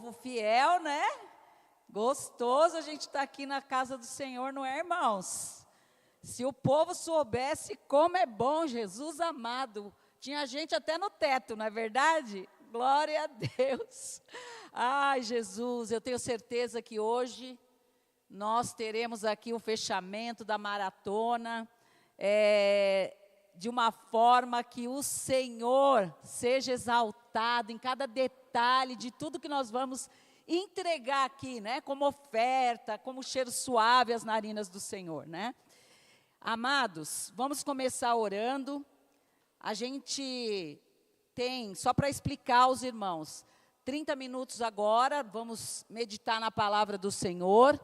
povo fiel, né? Gostoso a gente estar aqui na casa do Senhor, não é, irmãos? Se o povo soubesse como é bom, Jesus amado. Tinha gente até no teto, não é verdade? Glória a Deus. Ai, Jesus, eu tenho certeza que hoje nós teremos aqui o fechamento da maratona, de uma forma que o Senhor seja exaltado em cada detalhe de tudo que nós vamos entregar aqui, né? Como oferta, como cheiro suave às narinas do Senhor, né? Amados, vamos começar orando. A gente tem, só para explicar aos irmãos, 30 minutos agora, vamos meditar na palavra do Senhor.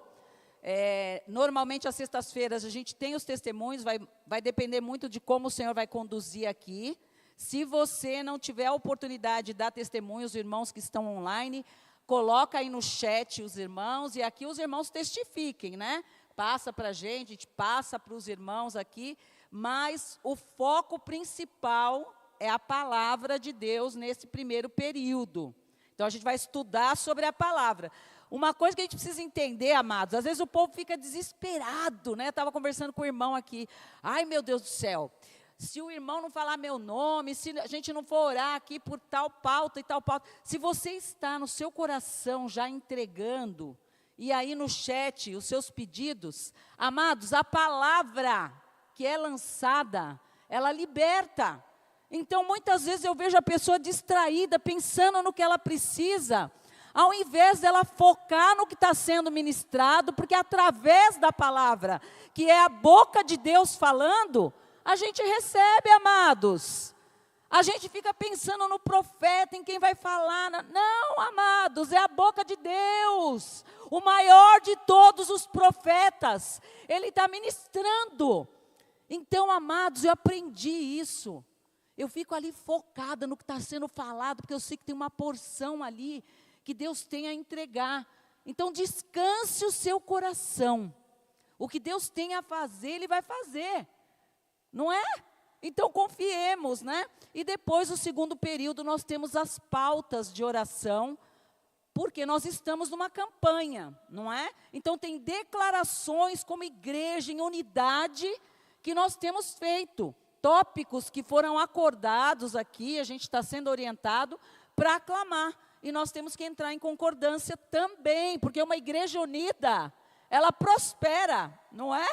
Normalmente, às sextas-feiras, a gente tem os testemunhos, vai depender muito de como o Senhor vai conduzir aqui. Se você não tiver a oportunidade de dar testemunhos, os irmãos que estão online, coloca aí no chat os irmãos, e aqui os irmãos testifiquem, né? Passa para a gente passa para os irmãos aqui, mas o foco principal é a palavra de Deus nesse primeiro período. Então, a gente vai estudar sobre a palavra. Uma coisa que a gente precisa entender, amados, às vezes o povo fica desesperado, né? Estava conversando com o irmão aqui. Ai, meu Deus do céu, se o irmão não falar meu nome, se a gente não for orar aqui por tal pauta e tal pauta. Se você está no seu coração já entregando, e aí no chat, os seus pedidos, amados, a palavra que é lançada, ela liberta. Então, muitas vezes eu vejo a pessoa distraída, pensando no que ela precisa, ao invés dela focar no que está sendo ministrado, porque através da palavra, que é a boca de Deus falando, a gente recebe, amados. A gente fica pensando no profeta, em quem vai falar. Não, amados, é a boca de Deus. O maior de todos os profetas. Ele está ministrando. Então, amados, eu aprendi isso. Eu fico ali focada no que está sendo falado, porque eu sei que tem uma porção ali que Deus tem a entregar. Então, descanse o seu coração. O que Deus tem a fazer, Ele vai fazer. Não é? Então, confiemos, né? E depois, o segundo período, nós temos as pautas de oração, porque nós estamos numa campanha, não é? Então, tem declarações como igreja em unidade que nós temos feito. Tópicos que foram acordados aqui, a gente está sendo orientado para aclamar. E nós temos que entrar em concordância também, porque uma igreja unida, ela prospera, não é?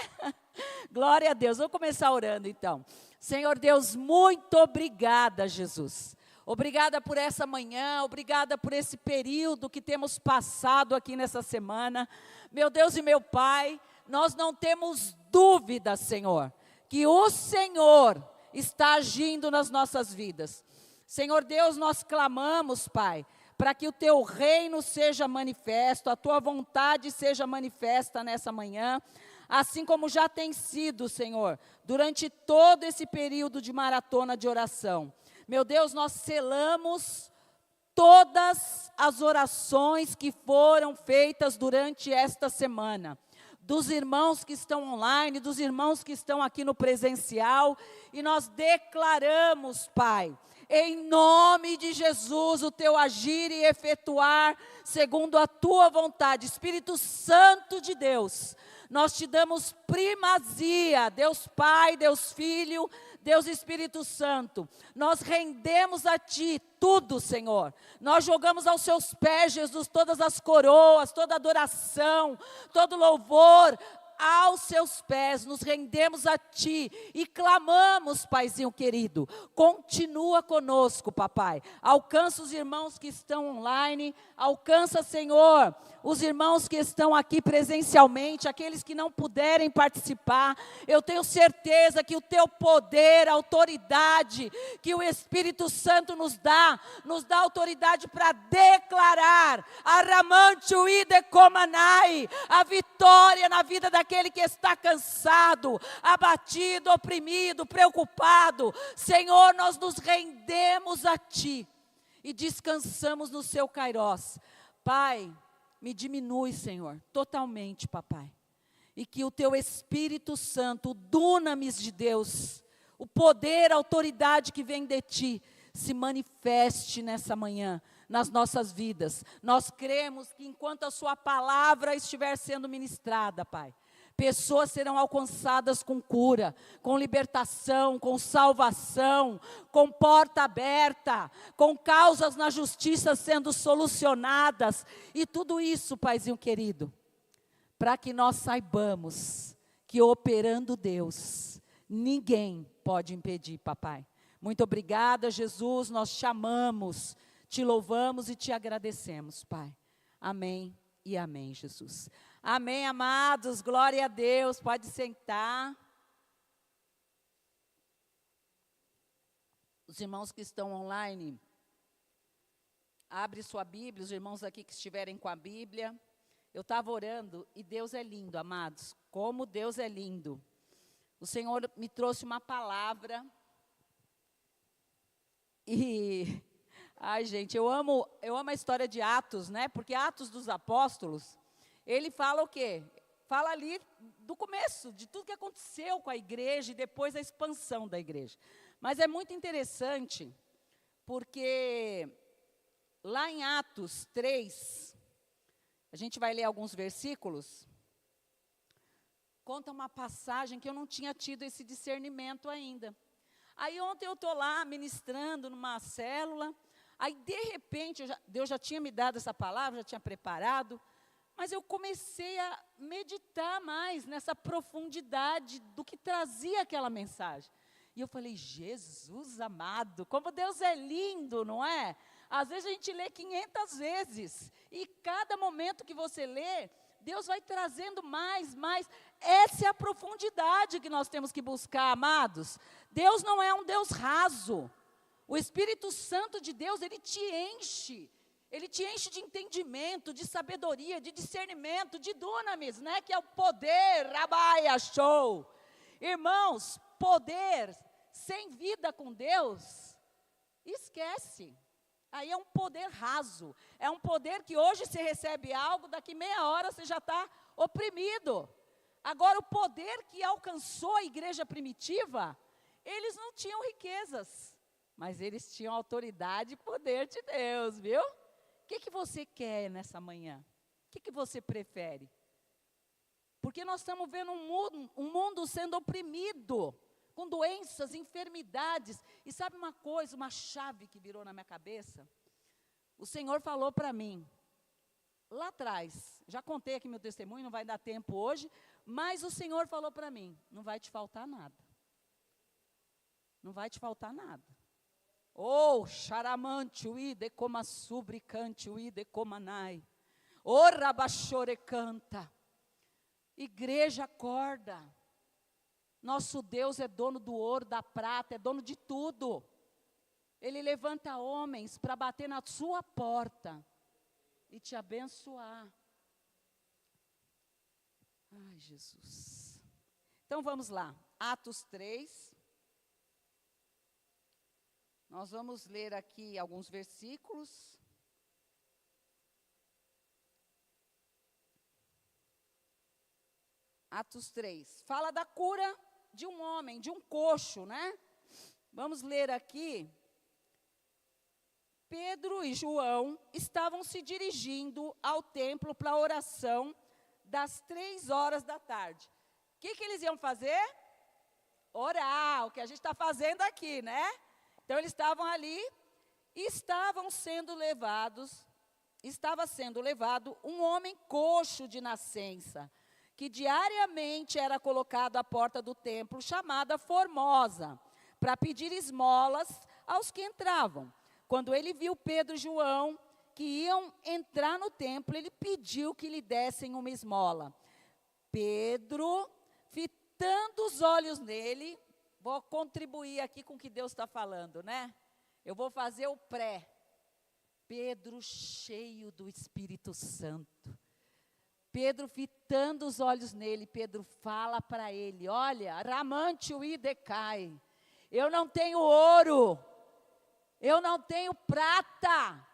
Glória a Deus. Vamos começar orando então. Senhor Deus, muito obrigada, Jesus. Obrigada por essa manhã, obrigada por esse período que temos passado aqui nessa semana. Meu Deus e meu Pai, nós não temos dúvida, Senhor, que o Senhor está agindo nas nossas vidas. Senhor Deus, nós clamamos, Pai, para que o Teu reino seja manifesto, a Tua vontade seja manifesta nessa manhã, assim como já tem sido, Senhor, durante todo esse período de maratona de oração. Meu Deus, nós selamos todas as orações que foram feitas durante esta semana, dos irmãos que estão online, dos irmãos que estão aqui no presencial, e nós declaramos, Pai, em nome de Jesus, o Teu agir e efetuar segundo a Tua vontade. Espírito Santo de Deus, nós Te damos primazia, Deus Pai, Deus Filho, Deus Espírito Santo. Nós rendemos a Ti tudo, Senhor. Nós jogamos aos Seus pés, Jesus, todas as coroas, toda adoração, todo louvor, aos Seus pés, nos rendemos a Ti e clamamos, Paizinho querido, continua conosco, papai, alcança os irmãos que estão online, alcança, Senhor, os irmãos que estão aqui presencialmente, aqueles que não puderem participar. Eu tenho certeza que o Teu poder, autoridade, que o Espírito Santo nos dá autoridade para declarar Aramantiu Idecomanai, a vitória na vida daquele que está cansado, abatido, oprimido, preocupado. Senhor, nós nos rendemos a Ti e descansamos no Seu Kairós. Pai, me diminui, Senhor, totalmente, papai. E que o Teu Espírito Santo, o dunamis de Deus, o poder, a autoridade que vem de Ti, se manifeste nessa manhã, nas nossas vidas. Nós cremos que enquanto a sua palavra estiver sendo ministrada, Pai, pessoas serão alcançadas com cura, com libertação, com salvação, com porta aberta, com causas na justiça sendo solucionadas. E tudo isso, Paizinho querido, para que nós saibamos que operando Deus, ninguém pode impedir, papai. Muito obrigada, Jesus, nós te amamos, te louvamos e te agradecemos, Pai. Amém e amém, Jesus. Amém, amados, glória a Deus, pode sentar. Os irmãos que estão online, abre sua Bíblia, os irmãos aqui que estiverem com a Bíblia. Eu estava orando e Deus é lindo, amados, como Deus é lindo. O Senhor me trouxe uma palavra e, ai gente, eu amo a história de Atos, né? Porque Atos dos Apóstolos, ele fala o quê? Fala ali do começo, de tudo que aconteceu com a igreja e depois a expansão da igreja. Mas é muito interessante, porque lá em Atos 3, a gente vai ler alguns versículos, conta uma passagem que eu não tinha tido esse discernimento ainda. Aí ontem eu estou lá ministrando numa célula, aí de repente, Deus já tinha me dado essa palavra, já tinha preparado, mas eu comecei a meditar mais nessa profundidade do que trazia aquela mensagem. E eu falei, Jesus amado, como Deus é lindo, não é? Às vezes a gente lê 500 vezes, e cada momento que você lê, Deus vai trazendo mais. Essa é a profundidade que nós temos que buscar, amados. Deus não é um Deus raso. O Espírito Santo de Deus, Ele te enche de entendimento, de sabedoria, de discernimento, de dunamis, né? Que é o poder, Rabai Achou. Irmãos, poder sem vida com Deus, esquece. Aí é um poder raso, é um poder que hoje você recebe algo, daqui meia hora você já está oprimido. Agora o poder que alcançou a igreja primitiva, eles não tinham riquezas, mas eles tinham autoridade e poder de Deus, viu? O que você quer nessa manhã? O que você prefere? Porque nós estamos vendo um mundo sendo oprimido, com doenças, enfermidades. E sabe uma coisa, uma chave que virou na minha cabeça? O Senhor falou para mim, lá atrás, já contei aqui meu testemunho, não vai dar tempo hoje, mas o Senhor falou para mim, não vai te faltar nada. Não vai te faltar nada. Oh, charamante, uide como subricante, uide como anai. Oh, rabachore canta. Igreja, acorda. Nosso Deus é dono do ouro, da prata, é dono de tudo. Ele levanta homens para bater na sua porta e te abençoar. Ai, Jesus. Então vamos lá, Atos 3. Nós vamos ler aqui alguns versículos. Atos 3. Fala da cura de um homem, de um coxo, né? Vamos ler aqui. Pedro e João estavam se dirigindo ao templo para a oração das 3 horas da tarde. O que eles iam fazer? Orar, o que a gente está fazendo aqui, né? Então eles estavam ali e estava sendo levado um homem coxo de nascença, que diariamente era colocado à porta do templo, chamada Formosa, para pedir esmolas aos que entravam. Quando ele viu Pedro e João, que iam entrar no templo, ele pediu que lhe dessem uma esmola. Pedro, fitando os olhos nele, vou contribuir aqui com o que Deus está falando, né? Eu vou fazer o pré. Pedro cheio do Espírito Santo. Pedro fitando os olhos nele, Pedro fala para ele, olha, ramante o idecai, eu não tenho ouro, eu não tenho prata,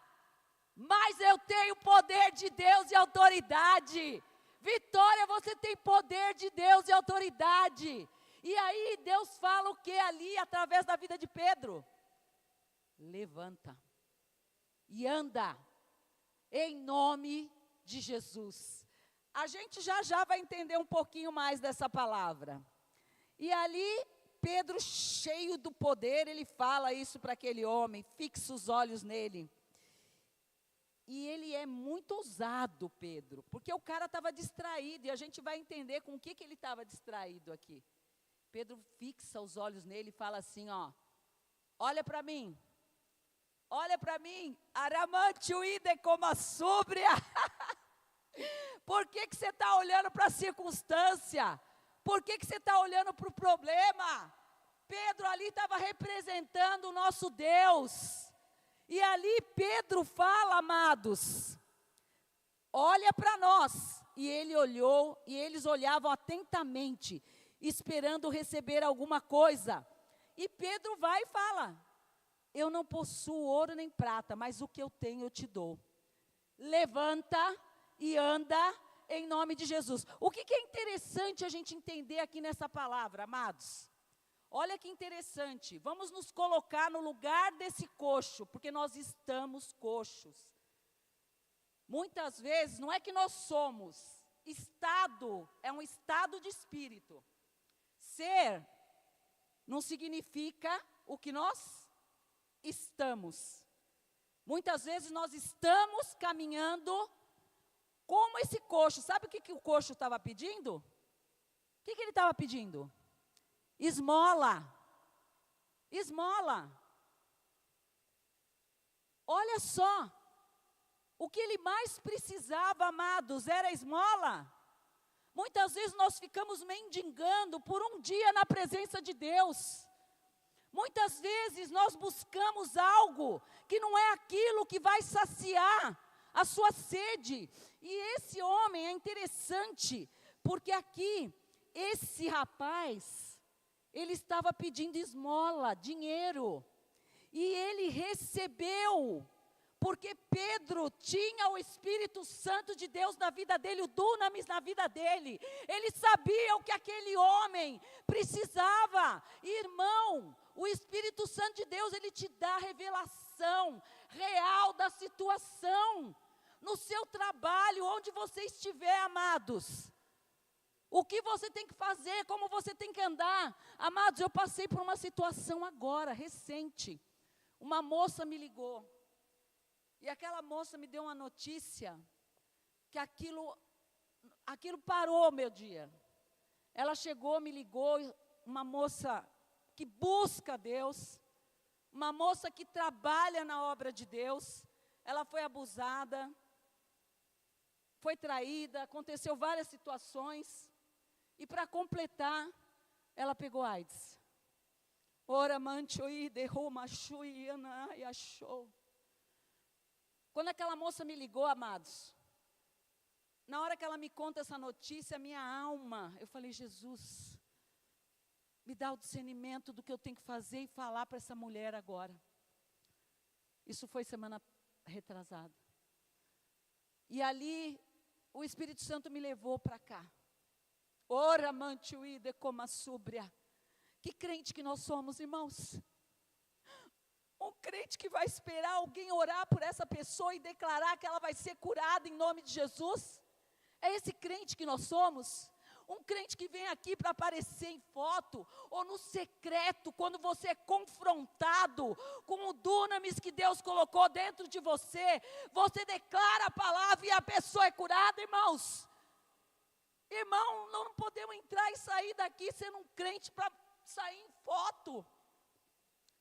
mas eu tenho poder de Deus e autoridade. Vitória, você tem poder de Deus e autoridade. E aí Deus fala o que ali, através da vida de Pedro? Levanta. e anda, em nome de Jesus. A gente já vai entender um pouquinho mais dessa palavra. E ali, Pedro, cheio do poder, ele fala isso para aquele homem, fixa os olhos nele. E ele é muito ousado, Pedro, porque o cara estava distraído, e a gente vai entender com o que ele estava distraído aqui. Pedro fixa os olhos nele e fala assim, ó, olha para mim, aramante uide como a súbria. Por que você está olhando para a circunstância? Por que você está olhando para o problema? Pedro ali estava representando o nosso Deus. E ali Pedro fala, amados, olha para nós. E ele olhou, e eles olhavam atentamente, esperando receber alguma coisa. E Pedro vai e fala, eu não possuo ouro nem prata, mas o que eu tenho eu te dou. Levanta e anda em nome de Jesus. O que é interessante a gente entender aqui nessa palavra, amados? Olha que interessante, vamos nos colocar no lugar desse coxo, porque nós estamos coxos. Muitas vezes, não é que nós somos, estado é um estado de espírito. Ser não significa o que nós estamos. Muitas vezes nós estamos caminhando como esse coxo. Sabe o que o coxo estava pedindo? O que ele estava pedindo? Esmola. Esmola. Olha só. O que ele mais precisava, amados, era esmola. Muitas vezes nós ficamos mendigando por um dia na presença de Deus. Muitas vezes nós buscamos algo que não é aquilo que vai saciar a sua sede. E esse homem é interessante, porque aqui, esse rapaz, ele estava pedindo esmola, dinheiro, e ele recebeu, porque Pedro tinha o Espírito Santo de Deus na vida dele, o dunamis na vida dele. Ele sabia o que aquele homem precisava. Irmão, o Espírito Santo de Deus, ele te dá a revelação real da situação. No seu trabalho, onde você estiver, amados. O que você tem que fazer, como você tem que andar. Amados, eu passei por uma situação agora, recente. Uma moça me ligou. E aquela moça me deu uma notícia, que aquilo parou o meu dia. Ela chegou, me ligou, uma moça que busca Deus, uma moça que trabalha na obra de Deus. Ela foi abusada, foi traída, aconteceu várias situações. E para completar, ela pegou AIDS. Ora, manchoi, derruma, chui, ana, e achou. Quando aquela moça me ligou, amados, na hora que ela me conta essa notícia, minha alma, eu falei, Jesus, me dá o discernimento do que eu tenho que fazer e falar para essa mulher agora. Isso foi semana retrasada. E ali, o Espírito Santo me levou para cá. Ora, mantiuide como a súbria. Que crente que nós somos, irmãos? Um crente que vai esperar alguém orar por essa pessoa e declarar que ela vai ser curada em nome de Jesus? É esse crente que nós somos? Um crente que vem aqui para aparecer em foto, ou no secreto, quando você é confrontado com o dunamis que Deus colocou dentro de você, você declara a palavra e a pessoa é curada, irmãos. Irmão, não podemos entrar e sair daqui sendo um crente para sair em foto.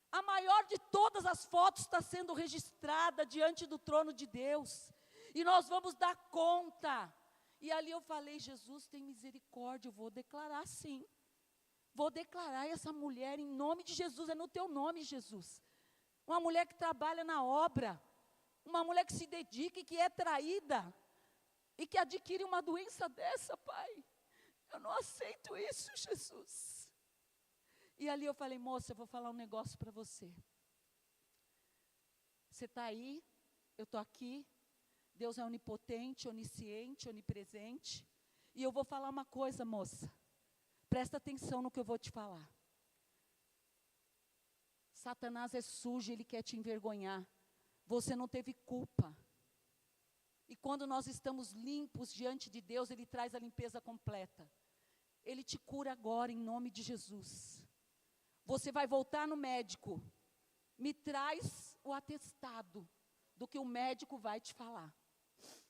A maior de todas as fotos está sendo registrada diante do trono de Deus. E nós vamos dar conta. E ali eu falei, Jesus, tem misericórdia, eu vou declarar sim. Vou declarar essa mulher em nome de Jesus, é no teu nome, Jesus. Uma mulher que trabalha na obra, uma mulher que se dedica e que é traída, e que adquire uma doença dessa, Pai. Eu não aceito isso, Jesus. E ali eu falei, moça, eu vou falar um negócio para você. Você está aí, eu estou aqui. Deus é onipotente, onisciente, onipresente. E eu vou falar uma coisa, moça. Presta atenção no que eu vou te falar. Satanás é sujo, ele quer te envergonhar. você não teve culpa. E quando nós estamos limpos diante de Deus, Ele traz a limpeza completa. Ele te cura agora, em nome de Jesus. Você vai voltar no médico, me traz o atestado do que o médico vai te falar.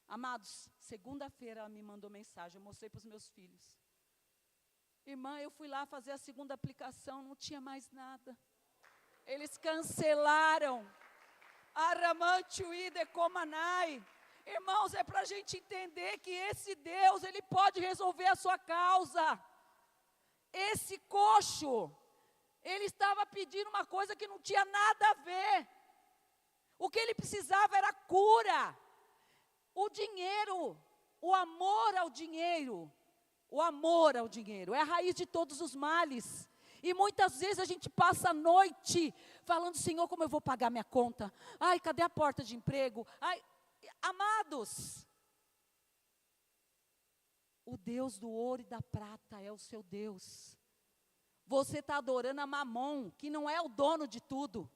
Amados, segunda-feira ela me mandou mensagem, eu mostrei para os meus filhos. Irmã, eu fui lá fazer a segunda aplicação, não tinha mais nada. Eles cancelaram. Aramante uide comanai. Irmãos, é para a gente entender que esse Deus, Ele pode resolver a sua causa. Esse coxo, ele estava pedindo uma coisa que não tinha nada a ver. O que ele precisava era cura. O dinheiro, o amor ao dinheiro. O amor ao dinheiro é a raiz de todos os males. E muitas vezes a gente passa a noite falando, Senhor, como eu vou pagar minha conta? Ai, cadê a porta de emprego? Ai, amados, o Deus do ouro e da prata é o seu Deus. Você está adorando a Mamon, que não é o dono de tudo.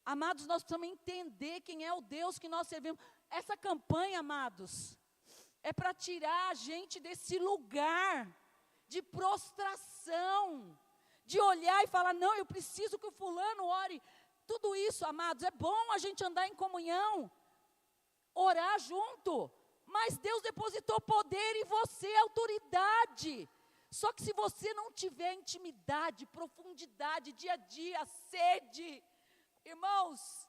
Amados, nós precisamos entender quem é o Deus que nós servimos. Essa campanha, amados, é para tirar a gente desse lugar de prostração, de olhar e falar, não, eu preciso que o fulano ore. Tudo isso, amados, é bom a gente andar em comunhão, orar junto, mas Deus depositou poder em você, autoridade. Só que se você não tiver intimidade, profundidade, dia a dia, sede, irmãos,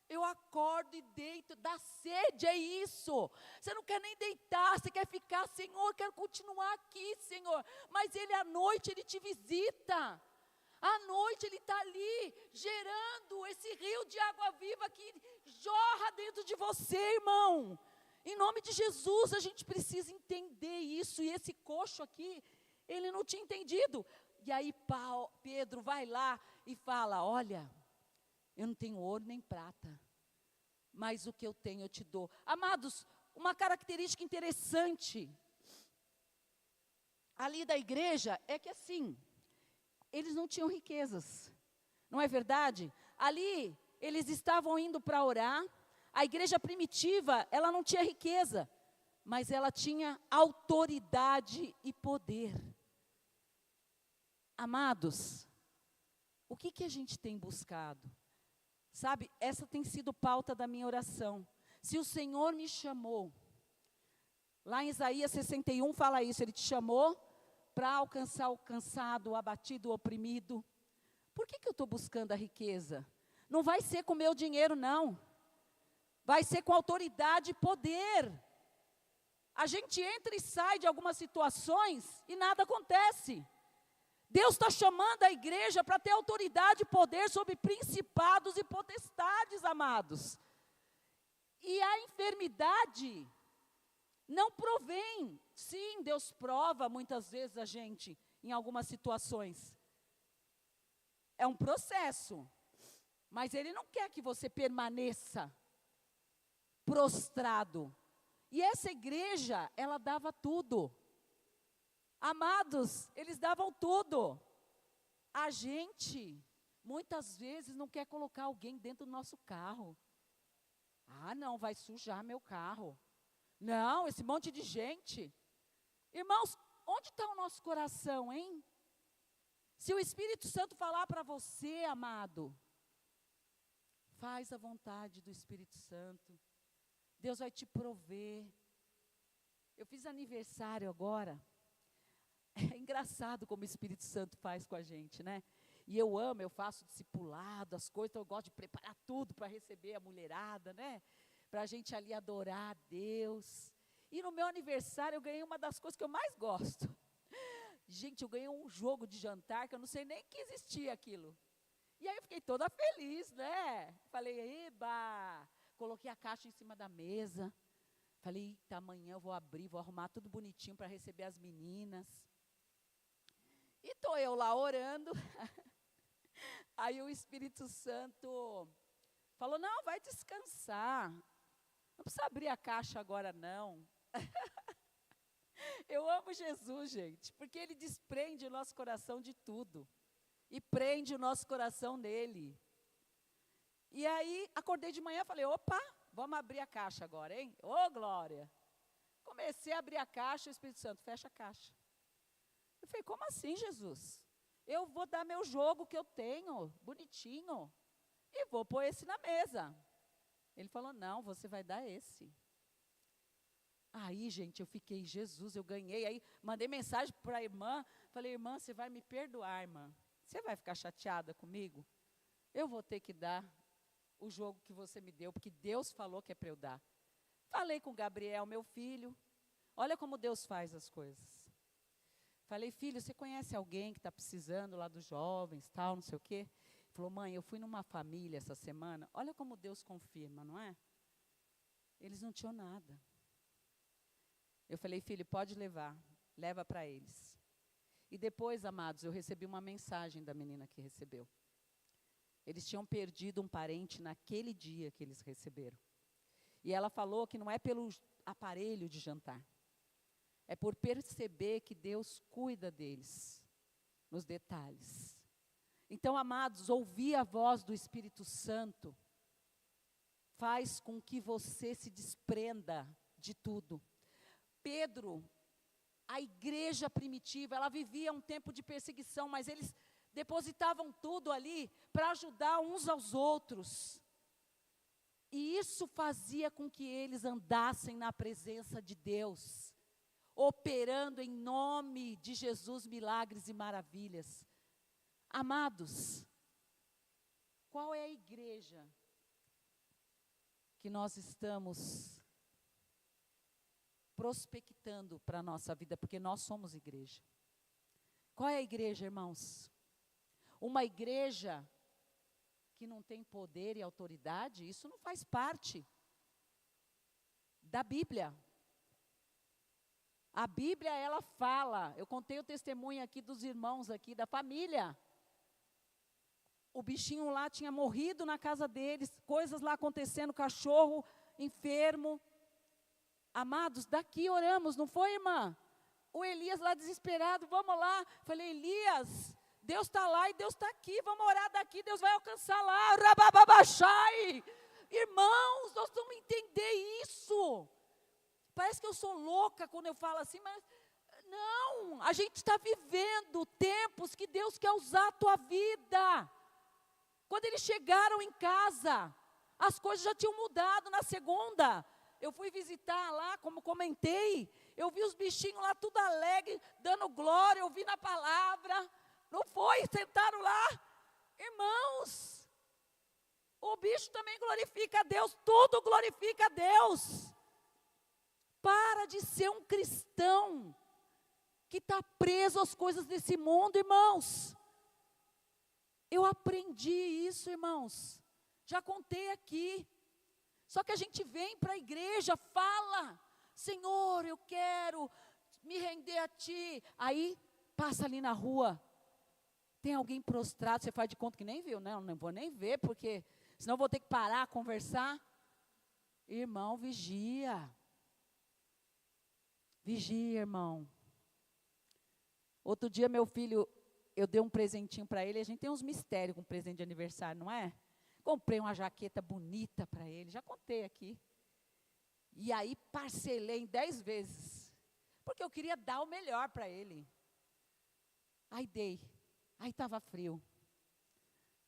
eu acordo e deito, dá sede, é isso. Você não quer nem deitar, você quer ficar, Senhor, eu quero continuar aqui, Senhor. Mas Ele à noite, Ele te visita. À noite Ele está ali, gerando esse rio de água viva que jorra dentro de você, irmão. Em nome de Jesus, a gente precisa entender isso. E esse coxo aqui, ele não tinha entendido. E aí Pedro vai lá e fala, olha, eu não tenho ouro nem prata, mas o que eu tenho eu te dou. Amados, uma característica interessante ali da igreja é que assim, eles não tinham riquezas, não é verdade? Ali, eles estavam indo para orar, a igreja primitiva, ela não tinha riqueza, mas ela tinha autoridade e poder. Amados, o que a gente tem buscado? Sabe, essa tem sido pauta da minha oração. Se o Senhor me chamou, lá em Isaías 61 fala isso, Ele te chamou para alcançar o cansado, o abatido, o oprimido. Por que eu estou buscando a riqueza? Não vai ser com meu dinheiro, não. Vai ser com autoridade e poder. A gente entra e sai de algumas situações e nada acontece. Deus está chamando a igreja para ter autoridade e poder sobre principados e potestades, amados. E a enfermidade não provém. Sim, Deus prova muitas vezes a gente em algumas situações. É um processo. Mas Ele não quer que você permaneça prostrado. E essa igreja, ela dava tudo. Amados, eles davam tudo. A gente, muitas vezes, não quer colocar alguém dentro do nosso carro. Ah, não, vai sujar meu carro. Não, esse monte de gente. Irmãos, onde está o nosso coração, hein? Se o Espírito Santo falar para você, amado, faz a vontade do Espírito Santo. Deus vai te prover. Eu fiz aniversário agora. É engraçado como o Espírito Santo faz com a gente, né? E eu amo, eu faço discipulado, as coisas, então eu gosto de preparar tudo para receber a mulherada, né? Para a gente ali adorar a Deus. E no meu aniversário eu ganhei uma das coisas que eu mais gosto. Gente, eu ganhei um jogo de jantar que eu não sei nem que existia aquilo. E aí eu fiquei toda feliz, né? Falei, eba! Coloquei a caixa em cima da mesa. Falei, eita, amanhã eu vou abrir, vou arrumar tudo bonitinho para receber as meninas. E estou eu lá orando. Aí o Espírito Santo falou, não, vai descansar. Não precisa abrir a caixa agora, não. Eu amo Jesus, gente, porque Ele desprende o nosso coração de tudo. E prende o nosso coração nele. E aí, acordei de manhã, falei, opa, vamos abrir a caixa agora, hein? Ô, glória! Comecei a abrir a caixa, o Espírito Santo, fecha a caixa. Eu falei, como assim, Jesus? Eu vou dar meu jogo que eu tenho, bonitinho, e vou pôr esse na mesa. Ele falou, não, você vai dar esse. Aí, gente, eu fiquei, Jesus, eu ganhei. Aí, mandei mensagem para a irmã, falei, irmã, você vai me perdoar, irmã? Você vai ficar chateada comigo? Eu vou ter que dar o jogo que você me deu, porque Deus falou que é para eu dar. Falei com o Gabriel, meu filho, olha como Deus faz as coisas. Falei, filho, você conhece alguém que está precisando lá dos jovens, tal, não sei o quê? Ele falou, mãe, eu fui numa família essa semana, olha como Deus confirma, não é? Eles não tinham nada. Eu falei, filho, pode levar, leva para eles. E depois, amados, eu recebi uma mensagem da menina que recebeu. Eles tinham perdido um parente naquele dia que eles receberam. E ela falou que não é pelo aparelho de jantar. É por perceber que Deus cuida deles, nos detalhes. Então, amados, ouvir a voz do Espírito Santo faz com que você se desprenda de tudo. Pedro, a igreja primitiva, ela vivia um tempo de perseguição, mas eles depositavam tudo ali para ajudar uns aos outros. E isso fazia com que eles andassem na presença de Deus, operando em nome de Jesus milagres e maravilhas. Amados, qual é a igreja que nós estamos prospectando para a nossa vida? Porque nós somos igreja. Qual é a igreja, irmãos? Uma igreja que não tem poder e autoridade, isso não faz parte da Bíblia. A Bíblia, ela fala, eu contei o testemunho aqui dos irmãos aqui, da família. O bichinho lá tinha morrido na casa deles, coisas lá acontecendo, cachorro enfermo. Amados, daqui oramos, não foi, irmã? O Elias lá desesperado, vamos lá. Falei, Elias, Deus está lá e Deus está aqui, vamos orar daqui, Deus vai alcançar lá. Rabababachai. Irmãos, nós vamos entender isso. Parece que eu sou louca quando eu falo assim, mas não, a gente está vivendo tempos que Deus quer usar a tua vida. Quando eles chegaram em casa, as coisas já tinham mudado. Na segunda, eu fui visitar lá, como comentei, eu vi os bichinhos lá tudo alegre, dando glória, eu vi na palavra. Não foi? Sentaram lá. Irmãos, o bicho também glorifica a Deus, tudo glorifica a Deus. Para de ser um cristão que está preso às coisas desse mundo, irmãos. Eu aprendi isso, irmãos. Já contei aqui. Só que a gente vem para a igreja, fala, Senhor, eu quero me render a Ti. Aí, passa ali na rua, tem alguém prostrado, você faz de conta que nem viu, né? Eu não vou nem ver, porque senão eu vou ter que parar, conversar. Irmão, vigia. Vigia, irmão. Outro dia, meu filho, eu dei um presentinho para ele, a gente tem uns mistérios com presente de aniversário, não é? Comprei uma jaqueta bonita para ele, já contei aqui. E aí parcelei em 10 vezes, porque eu queria dar o melhor para ele. Aí dei, aí estava frio.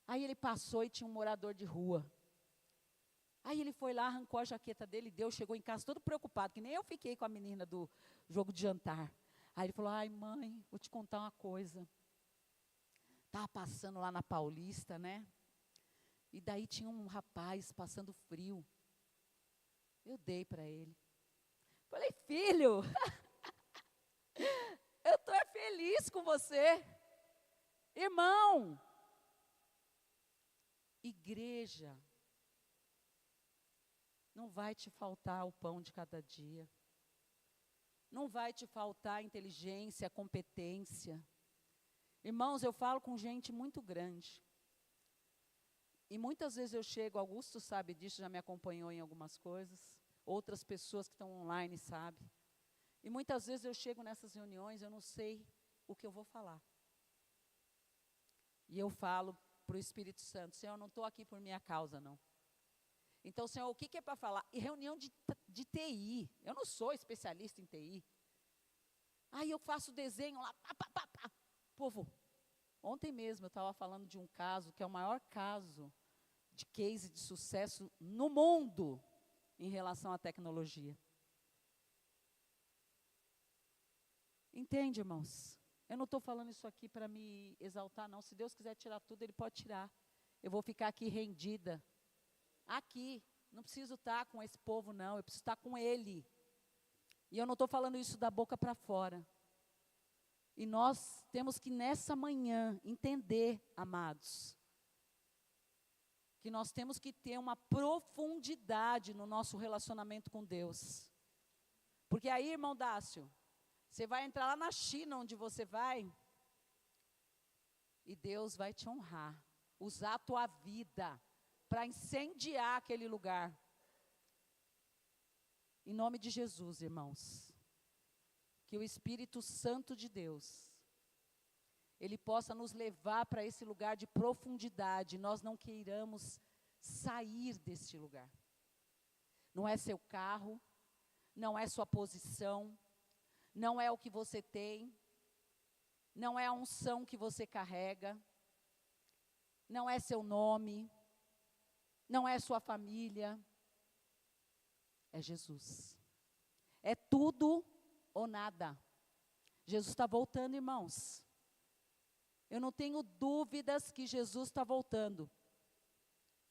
Aí ele passou e tinha um morador de rua. Aí ele foi lá, arrancou a jaqueta dele, deu, chegou em casa todo preocupado, que nem eu fiquei com a menina do jogo de jantar. Aí ele falou, ai mãe, vou te contar uma coisa. Estava passando lá na Paulista, né? E daí tinha um rapaz passando frio. Eu dei para ele. Falei, filho, eu estou feliz com você. Irmão, igreja, não vai te faltar o pão de cada dia. Não vai te faltar inteligência, competência. Irmãos, eu falo com gente muito grande. E muitas vezes eu chego, Augusto sabe disso, já me acompanhou em algumas coisas. Outras pessoas que estão online sabem. E muitas vezes eu chego nessas reuniões, eu não sei o que eu vou falar. E eu falo para o Espírito Santo: Senhor, eu não estou aqui por minha causa, não. Então, Senhor, o que é para falar? E reunião de TI. Eu não sou especialista em TI. Aí eu faço desenho lá, pá, pá, pá, pá. Povo, ontem mesmo eu estava falando de um caso que é o maior caso de case de sucesso no mundo em relação à tecnologia. Entende, irmãos? Eu não estou falando isso aqui para me exaltar, não. Se Deus quiser tirar tudo, Ele pode tirar. Eu vou ficar aqui rendida. Aqui. Não preciso estar com esse povo, não. Eu preciso estar com Ele. E eu não estou falando isso da boca para fora. E nós temos que, nessa manhã, entender, amados, que nós temos que ter uma profundidade no nosso relacionamento com Deus. Porque aí, irmão Dácio, você vai entrar lá na China, onde você vai, e Deus vai te honrar, usar a tua vida para incendiar aquele lugar. Em nome de Jesus, irmãos, que o Espírito Santo de Deus, Ele possa nos levar para esse lugar de profundidade, nós não queiramos sair deste lugar. Não é seu carro, não é sua posição, não é o que você tem, não é a unção que você carrega, não é seu nome, não é sua família, é Jesus. É tudo ou nada. Jesus está voltando, irmãos. Eu não tenho dúvidas que Jesus está voltando.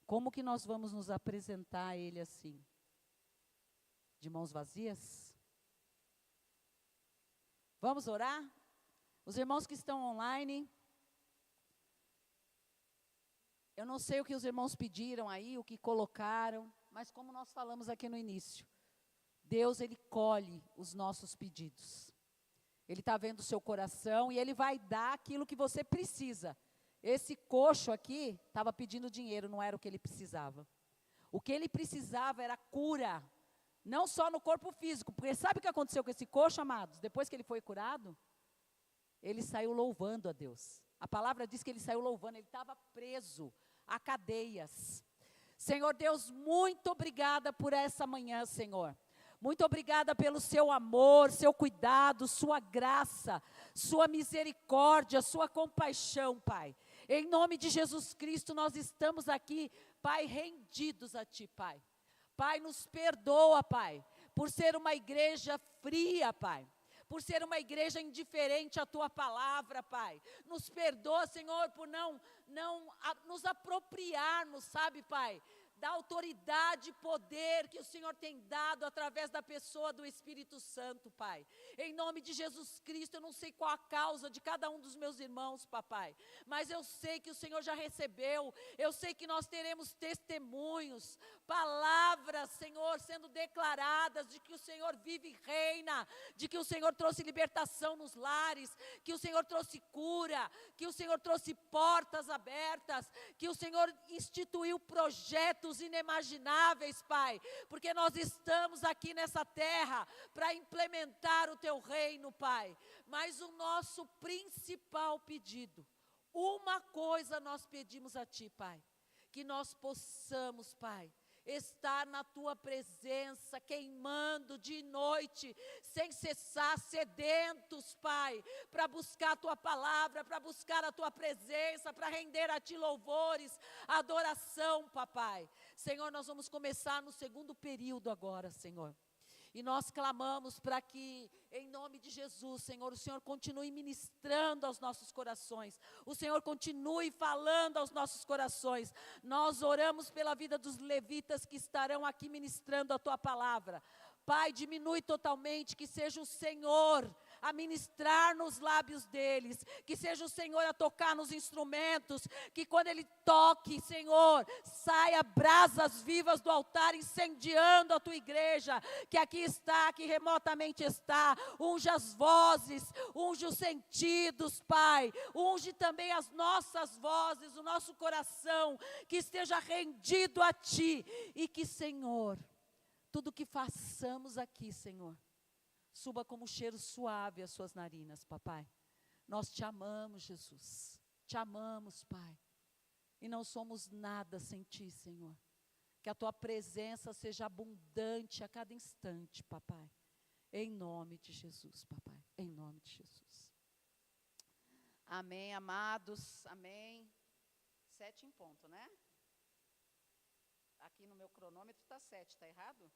Como que nós vamos nos apresentar a Ele assim? De mãos vazias? Vamos orar? Os irmãos que estão online, eu não sei o que os irmãos pediram aí, o que colocaram, mas como nós falamos aqui no início, Deus, Ele colhe os nossos pedidos. Ele está vendo o seu coração e Ele vai dar aquilo que você precisa. Esse coxo aqui estava pedindo dinheiro, não era o que ele precisava. O que ele precisava era cura, não só no corpo físico, porque sabe o que aconteceu com esse coxo, amados? Depois que ele foi curado, ele saiu louvando a Deus. A palavra diz que ele saiu louvando, ele estava preso a cadeias. Senhor Deus, muito obrigada por essa manhã, Senhor. Muito obrigada pelo seu amor, seu cuidado, sua graça, sua misericórdia, sua compaixão, Pai. Em nome de Jesus Cristo, nós estamos aqui, Pai, rendidos a Ti, Pai. Pai, nos perdoa, Pai, por ser uma igreja fria, Pai. Por ser uma igreja indiferente à Tua palavra, Pai. Nos perdoa, Senhor, por não nos apropriarmos, sabe, Pai, da autoridade e poder que o Senhor tem dado através da pessoa do Espírito Santo, Pai. Em nome de Jesus Cristo, eu não sei qual a causa de cada um dos meus irmãos, papai, mas eu sei que o Senhor já recebeu, eu sei que nós teremos testemunhos, palavras, Senhor, sendo declaradas de que o Senhor vive e reina, de que o Senhor trouxe libertação nos lares, que o Senhor trouxe cura, que o Senhor trouxe portas abertas, que o Senhor instituiu projetos inimagináveis, Pai, porque nós estamos aqui nessa terra para implementar o Teu reino, Pai. Mas o nosso principal pedido, uma coisa nós pedimos a Ti, Pai, que nós possamos, Pai, estar na Tua presença, queimando de noite, sem cessar, sedentos, Pai, para buscar a Tua palavra, para buscar a Tua presença, para render a Ti louvores, adoração, papai. Senhor, nós vamos começar no segundo período agora, Senhor. E nós clamamos para que, em nome de Jesus, Senhor, o Senhor continue ministrando aos nossos corações. O Senhor continue falando aos nossos corações. Nós oramos pela vida dos levitas que estarão aqui ministrando a Tua palavra. Pai, diminui totalmente, que seja o Senhor a ministrar nos lábios deles, que seja o Senhor a tocar nos instrumentos, que quando Ele toque, Senhor, saia brasas vivas do altar, incendiando a Tua igreja, que aqui está, que remotamente está. Unge as vozes, unge os sentidos, Pai, unge também as nossas vozes, o nosso coração, que esteja rendido a Ti, e que, Senhor, tudo que façamos aqui, Senhor, suba como um cheiro suave às Suas narinas, papai. Nós Te amamos, Jesus. Te amamos, Pai. e não somos nada sem Ti, Senhor. Que a Tua presença seja abundante a cada instante, papai. Em nome de Jesus, papai. Em nome de Jesus. Amém, amados. Amém. 7 em ponto, né? Aqui no meu cronômetro está 7, está errado?